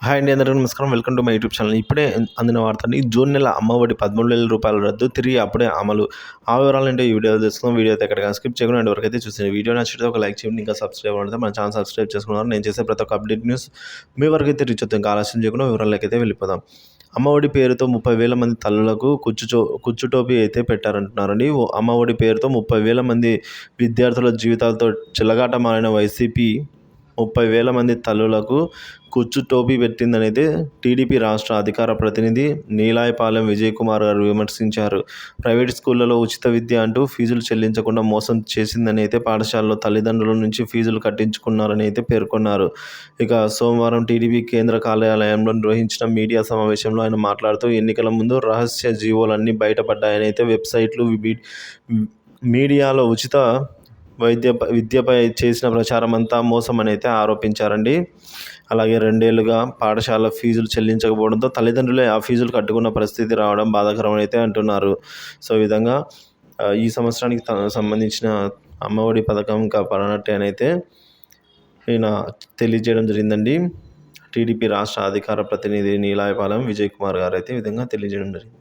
Hi అండి, అందరికీ నమస్కారం. Welcome to my YouTube channel. ఇప్పుడే అందిన వార్త అండి. జూన్ నెల అమ్మఒడి రూ. 13,000 రద్దు, తిరిగి అప్పుడే అమలు. ఆ వివరాలంటే ఈ వీడియోలో తెలుసుకుందాం. వీడియో అయితే ఎక్కడికైనా స్కిప్ చేయకుండా ఎండ్ వరకు అయితే చూసేయండి. వీడియో నచ్చితే ఒక లైక్ చేయండి. ఇంకా సబ్స్క్రైబ్ అవ్వకపోతే మన ఛానల్ సబ్స్క్రైబ్ చేసుకున్నారు. నేను చేసే ప్రతి ఒక్క అప్డేట్ న్యూస్ మీ వరకు అయితే రీచ్ అవుతుంది. ఇంకా ఆలస్యం చేయకుండా వివరాలకి అయితే వెళ్ళిపోదాం. అమ్మఒడి పేరుతో 30,000 మంది తల్లులకు కుచ్చుటోపీ అయితే పెట్టారంటున్నారండి. అమ్మఒడి పేరుతో 30,000 మంది విద్యార్థుల జీవితాలతో చెలగాటమాడిన వైసీపీ 30,000 మంది తల్లులకు కుచ్చు టోపీ పెట్టిందనైతే టీడీపీ రాష్ట్ర అధికార ప్రతినిధి నీలాయపాలెం విజయకుమార్ గారు విమర్శించారు. ప్రైవేట్ స్కూళ్లలో ఉచిత విద్య అంటూ ఫీజులు చెల్లించకుండా మోసం చేసిందని అయితే పాఠశాలలో తల్లిదండ్రుల నుంచి ఫీజులు కట్టించుకున్నారని అయితే పేర్కొన్నారు. ఇక సోమవారం టీడీపీ కేంద్ర కార్యాలయంలో నిర్వహించిన మీడియా సమావేశంలో ఆయన మాట్లాడుతూ ఎన్నికల ముందు రహస్య జీవోలన్నీ బయటపడ్డాయని అయితే వెబ్సైట్లు మీడియాలో ఉచిత విద్యపై చేసిన ప్రచారం అంతా మోసమని అయితే ఆరోపించారండి. అలాగే 2 ఏళ్లుగా పాఠశాల ఫీజులు చెల్లించకపోవడంతో తల్లిదండ్రులే ఆ ఫీజులు కట్టుకున్న పరిస్థితి రావడం బాధాకరమని అయితే అంటున్నారు. సో ఈ విధంగా ఈ సంవత్సరానికి సంబంధించిన అమ్మఒడి పథకం ఇంకా పడనట్టే అని అయితే ఈయన తెలియజేయడం జరిగిందండి. టీడీపీ రాష్ట్ర అధికార ప్రతినిధి నీలాయపాలెం విజయకుమార్ గారు అయితే ఈ విధంగా తెలియజేయడం జరిగింది.